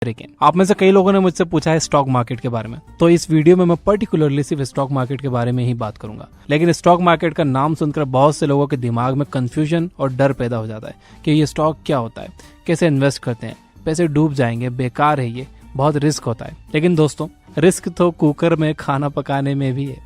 आप में से कई लोगों ने मुझसे पूछा है स्टॉक मार्केट के बारे में, तो इस वीडियो में मैं पर्टिकुलरली सिर्फ स्टॉक मार्केट के बारे में ही बात करूंगा। लेकिन स्टॉक मार्केट का नाम सुनकर बहुत से लोगों के दिमाग में कंफ्यूजन और डर पैदा हो जाता है कि ये स्टॉक क्या होता है, कैसे इन्वेस्ट करते हैं, पैसे डूब जाएंगे, बेकार है, ये बहुत रिस्क होता है। लेकिन दोस्तों, रिस्क तो कुकर में खाना पकाने में भी है,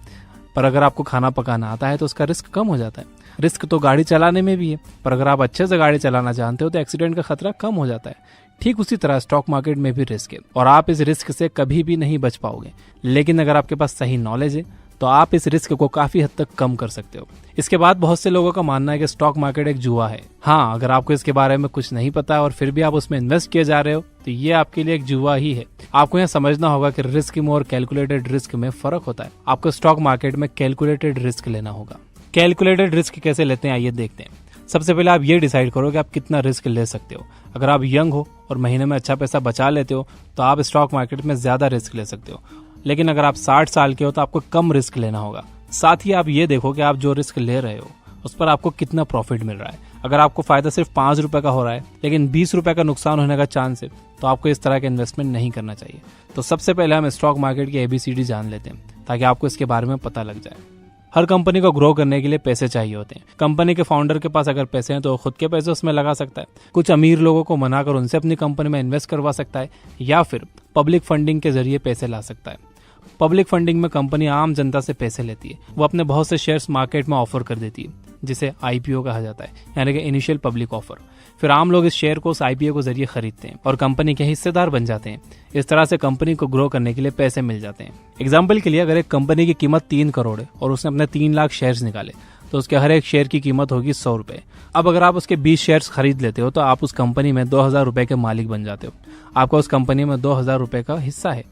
पर अगर आपको खाना पकाना आता है तो उसका रिस्क कम हो जाता है। रिस्क तो गाड़ी चलाने में भी है, पर अगर आप अच्छे से गाड़ी चलाना जानते हो तो एक्सीडेंट का खतरा कम हो जाता है। ठीक उसी तरह स्टॉक मार्केट में भी रिस्क है और आप इस रिस्क से कभी भी नहीं बच पाओगे। लेकिन अगर आपके पास सही नॉलेज है तो आप इस रिस्क को काफी हद तक कम कर सकते हो। इसके बाद बहुत से लोगों का मानना है कि स्टॉक मार्केट एक जुआ है। हाँ, अगर आपको इसके बारे में कुछ नहीं पता और फिर भी आप उसमें इन्वेस्ट किए जा रहे हो तो ये आपके लिए एक जुआ ही है। आपको यहाँ समझना होगा कि रिस्क में और कैलकुलेटेड रिस्क में फर्क होता है। आपको स्टॉक मार्केट में कैलकुलेटेड रिस्क लेना होगा। कैलकुलेटेड रिस्क कैसे लेते हैं, आइए देखते हैं। सबसे पहले आप ये डिसाइड करो कि आप कितना रिस्क ले सकते हो। अगर आप यंग हो और महीने में अच्छा पैसा बचा लेते हो तो आप स्टॉक मार्केट में ज्यादा रिस्क ले सकते हो। लेकिन अगर आप 60 साल के हो तो आपको कम रिस्क लेना होगा। साथ ही आप ये देखो कि आप जो रिस्क ले रहे हो उस पर आपको कितना प्रॉफिट मिल रहा है। अगर आपको फायदा सिर्फ 5 रुपए का हो रहा है लेकिन 20 रुपए का नुकसान होने का चांस है तो आपको इस तरह का इन्वेस्टमेंट नहीं करना चाहिए। तो सबसे पहले हम स्टॉक मार्केट की ABCD जान लेते हैं ताकि आपको इसके बारे में पता लग जाए। हर कंपनी को ग्रो करने के लिए पैसे चाहिए होते हैं। कंपनी के फाउंडर के पास अगर पैसे हैं तो खुद के पैसे उसमें लगा सकता है, कुछ अमीर लोगों को मनाकर उनसे अपनी कंपनी में इन्वेस्ट करवा सकता है, या फिर पब्लिक फंडिंग के जरिए पैसे ला सकता है। पब्लिक फंडिंग में कंपनी आम जनता से पैसे लेती है। वो अपने बहुत से शेयर्स मार्केट में ऑफर कर देती है, जिसे IPO कहा जाता है, यानी कि इनिशियल पब्लिक ऑफर। फिर आम लोग इस शेयर को उस IPO के जरिए खरीदते हैं और कंपनी के हिस्सेदार बन जाते हैं। इस तरह से कंपनी को ग्रो करने के लिए पैसे मिल जाते हैं। एग्जाम्पल के लिए, अगर एक कंपनी की कीमत 3 करोड़ है और उसने अपने 3 लाख शेयर्स निकाले तो उसके हर एक शेयर की कीमत होगी 100 रुपए। अब अगर आप उसके 20 शेयर्स खरीद लेते हो तो आप उस कंपनी में 2000 रुपए के मालिक बन जाते हो। आपका उस कंपनी में 2000 रुपए का हिस्सा है।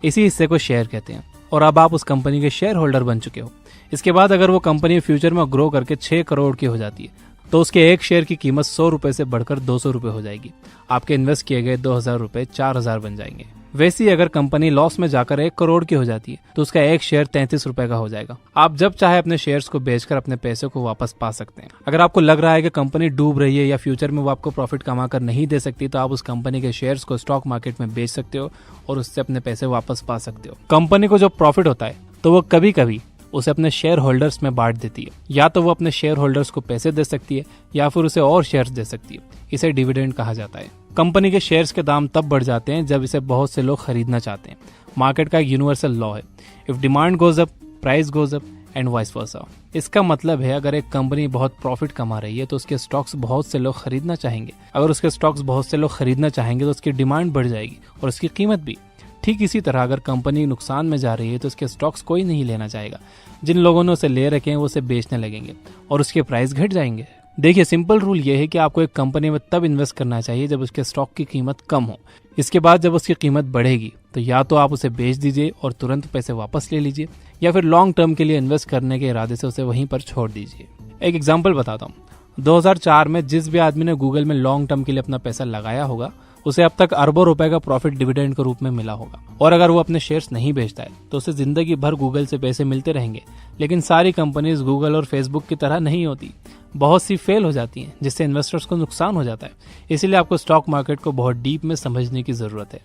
इसी हिस्से को शेयर कहते हैं और अब आप उस कंपनी के शेयर होल्डर बन चुके हो। इसके बाद अगर वो कंपनी फ्यूचर में ग्रो करके 6 करोड़ की हो जाती है तो उसके एक शेयर की कीमत 100 रुपए से बढ़कर 200 रुपए हो जाएगी। आपके इन्वेस्ट किए गए 2000 रुपए 4000 बन जाएंगे। वैसे ही अगर कंपनी लॉस में जाकर 1 करोड़ की हो जाती है तो उसका एक शेयर 33 रुपए का हो जाएगा। आप जब चाहे अपने शेयर्स को बेचकर अपने पैसे को वापस पा सकते हैं। अगर आपको लग रहा है कि कंपनी डूब रही है या फ्यूचर में वो आपको प्रॉफिट कमा कर नहीं दे सकती तो आप उस कंपनी के शेयर्स को स्टॉक मार्केट में बेच सकते हो और उससे अपने पैसे वापस पा सकते हो। कंपनी को जो प्रॉफिट होता है तो वो कभी कभी उसे अपने शेयर होल्डर्स में बांट देती है। या तो वो अपने शेयर होल्डर्स को पैसे दे सकती है या फिर उसे और शेयर्स दे सकती है। इसे डिविडेंड कहा जाता है। कंपनी के शेयर्स के दाम तब बढ़ जाते हैं जब इसे बहुत से लोग खरीदना चाहते हैं। मार्केट का एक यूनिवर्सल लॉ है, if demand goes up price goes up and vice versa. इसका मतलब है अगर एक कंपनी बहुत प्रॉफिट कमा रही है तो उसके स्टॉक्स बहुत से लोग खरीदना चाहेंगे। अगर उसके स्टॉक्स बहुत से लोग खरीदना चाहेंगे तो उसकी डिमांड बढ़ जाएगी और उसकी कीमत भी। ठीक इसी तरह अगर कंपनी नुकसान में जा रही है तो उसके स्टॉक्स कोई नहीं लेना चाहेगा। जिन लोगों ने उसे ले रखे हैं वो उसे बेचने लगेंगे और उसके प्राइस घट जाएंगे। देखिए, सिंपल रूल ये है कि आपको एक कंपनी में तब इन्वेस्ट करना चाहिए जब उसके स्टॉक की कीमत कम हो। इसके बाद जब उसकी कीमत बढ़ेगी तो या तो आप उसे बेच दीजिए और तुरंत पैसे वापस ले लीजिए, या फिर लॉन्ग टर्म के लिए इन्वेस्ट करने के इरादे से उसे वहीं पर छोड़ दीजिए। एक एग्जाम्पल बताता हूँ। 2004 में जिस भी आदमी ने गूगल में लॉन्ग टर्म के लिए अपना पैसा लगाया होगा उसे अब तक अरबों रुपए का प्रॉफिट डिविडेंड के रूप में मिला होगा। और अगर वो अपने शेयर्स नहीं बेचता है तो उसे जिंदगी भर गूगल से पैसे मिलते रहेंगे। लेकिन सारी कंपनीज गूगल और फेसबुक की तरह नहीं होती। बहुत सी फेल हो जाती हैं जिससे इन्वेस्टर्स को नुकसान हो जाता है। इसीलिए आपको स्टॉक मार्केट को बहुत डीप में समझने की जरूरत है।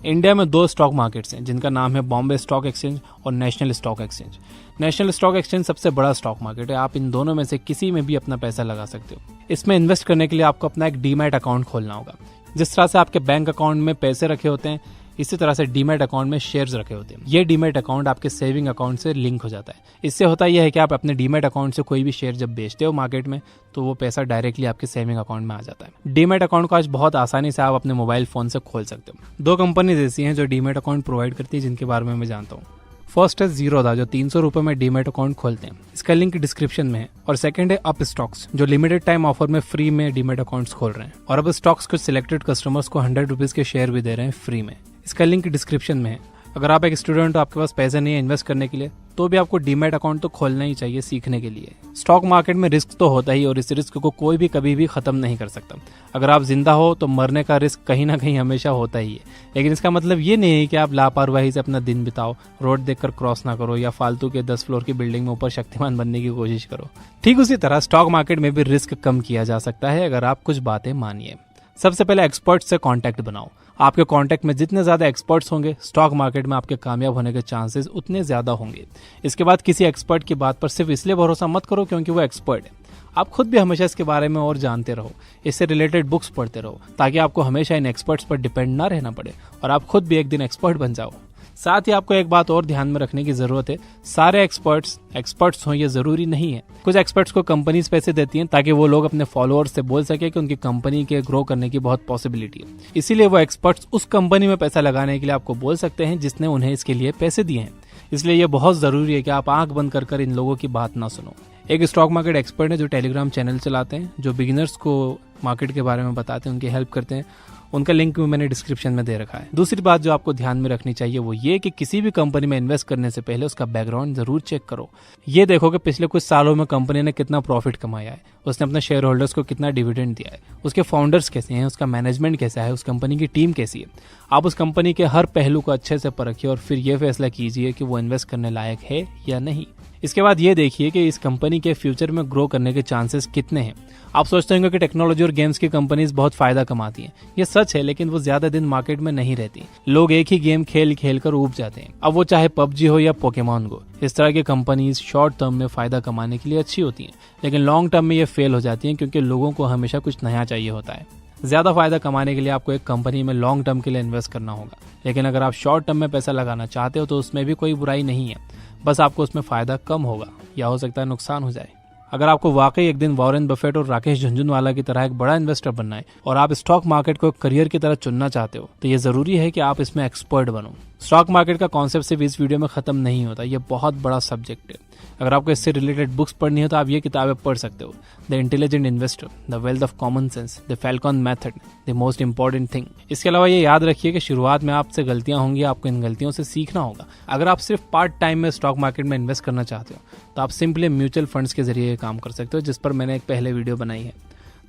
इंडिया में 2 स्टॉक मार्केट्स हैं जिनका नाम है बॉम्बे स्टॉक एक्सचेंज और national stock exchange. National stock exchange सबसे बड़ा स्टॉक मार्केट है। आप इन दोनों में से किसी में भी अपना पैसा लगा सकते हो। इसमें इन्वेस्ट करने के लिए आपको अपना एक डीमैट अकाउंट खोलना होगा। जिस तरह से आपके बैंक अकाउंट में पैसे रखे होते हैं इसी तरह से डीमैट अकाउंट में शेयर्स रखे होते हैं। ये डीमैट अकाउंट आपके सेविंग अकाउंट से लिंक हो जाता है। इससे होता यह है कि आप अपने डीमैट अकाउंट से कोई भी शेयर जब बेचते हो मार्केट में तो वो पैसा डायरेक्टली आपके सेविंग अकाउंट में आ जाता है। डीमैट अकाउंट को आज बहुत आसानी से आप अपने मोबाइल फोन से खोल सकते हो। 2 कंपनीज ऐसी हैं जो डीमैट अकाउंट प्रोवाइड करती है जिनके बारे में मैं जानता हूँ। फर्स्ट है जीरोधा जो 300 रुपए में डीमैट अकाउंट खोलते हैं। इसका लिंक डिस्क्रिप्शन में है। और सेकंड है अप स्टॉक्स जो लिमिटेड टाइम ऑफर में फ्री में डीमैट अकाउंट्स खोल रहे हैं। और अब स्टॉक्स कुछ सिलेक्टेड कस्टमर्स को 100 रुपीज के शेयर भी दे रहे हैं फ्री में। इसका लिंक डिस्क्रिप्शन में है। अगर आप एक स्टूडेंट हो, आपके पास पैसे नहीं है इन्वेस्ट करने के लिए, तो भी आपको डीमैट अकाउंट तो खोलना ही चाहिए सीखने के लिए। स्टॉक मार्केट में रिस्क तो होता ही और इस रिस्क को कोई भी कभी भी खत्म नहीं कर सकता। अगर आप जिंदा हो तो मरने का रिस्क कहीं ना कहीं हमेशा होता ही है। लेकिन इसका मतलब ये नहीं है कि आप लापरवाही से अपना दिन बिताओ, रोड देखकर क्रॉस ना करो या फालतू के 10 फ्लोर की बिल्डिंग में ऊपर शक्तिमान बनने की कोशिश करो। ठीक उसी तरह स्टॉक मार्केट में भी रिस्क कम किया जा सकता है अगर आप कुछ बातें मानिए। सबसे पहले एक्सपर्ट से कांटेक्ट बनाओ। आपके कांटेक्ट में जितने ज्यादा एक्सपर्ट्स होंगे, स्टॉक मार्केट में आपके कामयाब होने के चांसेस उतने ज्यादा होंगे। इसके बाद किसी एक्सपर्ट की बात पर सिर्फ इसलिए भरोसा मत करो क्योंकि वो एक्सपर्ट है। आप खुद भी हमेशा इसके बारे में और जानते रहो, इससे रिलेटेड बुक्स पढ़ते रहो, ताकि आपको हमेशा इन एक्सपर्ट्स पर डिपेंड ना रहना पड़े और आप खुद भी एक दिन एक्सपर्ट बन जाओ। साथ ही आपको एक बात और ध्यान में रखने की जरूरत है, सारे एक्सपर्ट्स हों ये जरूरी नहीं है। कुछ एक्सपर्ट्स को कंपनीज पैसे देती हैं ताकि वो लोग अपने फॉलोअर्स से बोल सके कि उनकी कंपनी के ग्रो करने की बहुत पॉसिबिलिटी है। इसीलिए वो एक्सपर्ट्स उस कंपनी में पैसा लगाने के लिए आपको बोल सकते हैं जिसने उन्हें इसके लिए पैसे दिए हैं। इसलिए ये बहुत जरूरी है कि आप आंख बंद कर इन लोगों की बात ना सुनो। एक स्टॉक मार्केट एक्सपर्ट है जो टेलीग्राम चैनल चलाते हैं, जो बिगिनर्स को मार्केट के बारे में बताते हैं, उनकी हेल्प करते हैं। उनका लिंक मैंने डिस्क्रिप्शन में दे रखा है। दूसरी बात जो आपको ध्यान में रखनी चाहिए वो ये कि किसी भी कंपनी में इन्वेस्ट करने से पहले उसका बैकग्राउंड जरूर चेक करो। ये देखो कि पिछले कुछ सालों में कंपनी ने कितना प्रॉफिट कमाया है, उसने अपने शेयर होल्डर्स को कितना डिविडेंड दिया है, उसके फाउंडर्स कैसे हैं, उसका मैनेजमेंट कैसा है, उस कंपनी की टीम कैसी है। आप उस कंपनी के हर पहलू को अच्छे से परखिए और फिर यह फैसला कीजिए कि वो इन्वेस्ट करने लायक है या नहीं। इसके बाद ये देखिए कि इस कंपनी के फ्यूचर में ग्रो करने के चांसेस कितने हैं। आप सोचते होंगे कि टेक्नोलॉजी और गेम्स की कंपनीज बहुत फायदा कमाती हैं। ये सच है, लेकिन वो ज्यादा दिन मार्केट में नहीं रहती। लोग एक ही गेम खेल खेल कर ऊब जाते हैं, अब वो चाहे पबजी हो या पोकेमॉन गो। इस तरह की कंपनीज शॉर्ट टर्म में फायदा कमाने के लिए अच्छी होती हैं, लेकिन लॉन्ग टर्म में ये फेल हो जाती हैं क्योंकि लोगों को हमेशा कुछ नया चाहिए होता है। ज्यादा फायदा कमाने के लिए आपको एक कंपनी में लॉन्ग टर्म के लिए इन्वेस्ट करना होगा, लेकिन अगर आप शॉर्ट टर्म में पैसा लगाना चाहते हो तो उसमें भी कोई बुराई नहीं है, बस आपको उसमें फायदा कम होगा या हो सकता है नुकसान हो जाए। अगर आपको वाकई एक दिन वॉरेन बफेट और राकेश झुनझुनवाला की तरह एक बड़ा इन्वेस्टर बनना है और आप स्टॉक मार्केट को करियर की तरह चुनना चाहते हो, तो ये जरूरी है कि आप इसमें एक्सपर्ट बनो। स्टॉक मार्केट का कॉन्सेप्ट सिर्फ इस वीडियो में खत्म नहीं होता, ये बहुत बड़ा सब्जेक्ट है। अगर आपको इससे रिलेटेड बुक्स पढ़नी है तो आप ये किताबें पढ़ सकते हो, the intelligent investor, the wealth of common sense, the Falcon method, the most important thing. इसके अलावा ये याद रखिए कि शुरुआत में आपसे गलतियां होंगी, आपको इन गलतियों से सीखना होगा। अगर आप सिर्फ पार्ट टाइम में स्टॉक मार्केट में इन्वेस्ट करना चाहते हो तो आप सिंपली म्यूचुअल फंड्स के जरिए काम कर सकते हो, जिस पर मैंने एक पहले वीडियो बनाई है।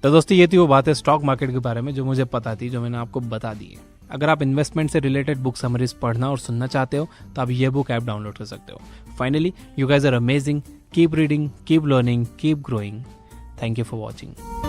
तो दोस्तों ये थी वो बातें स्टॉक मार्केट के बारे में जो मुझे पता थी, जो मैंने आपको बता दी है। अगर आप इन्वेस्टमेंट से रिलेटेड बुक समरीज पढ़ना और सुनना चाहते हो तो आप ये बुक ऐप डाउनलोड कर सकते हो। Finally, you guys are amazing, keep reading, keep learning, keep growing. Thank you for watching.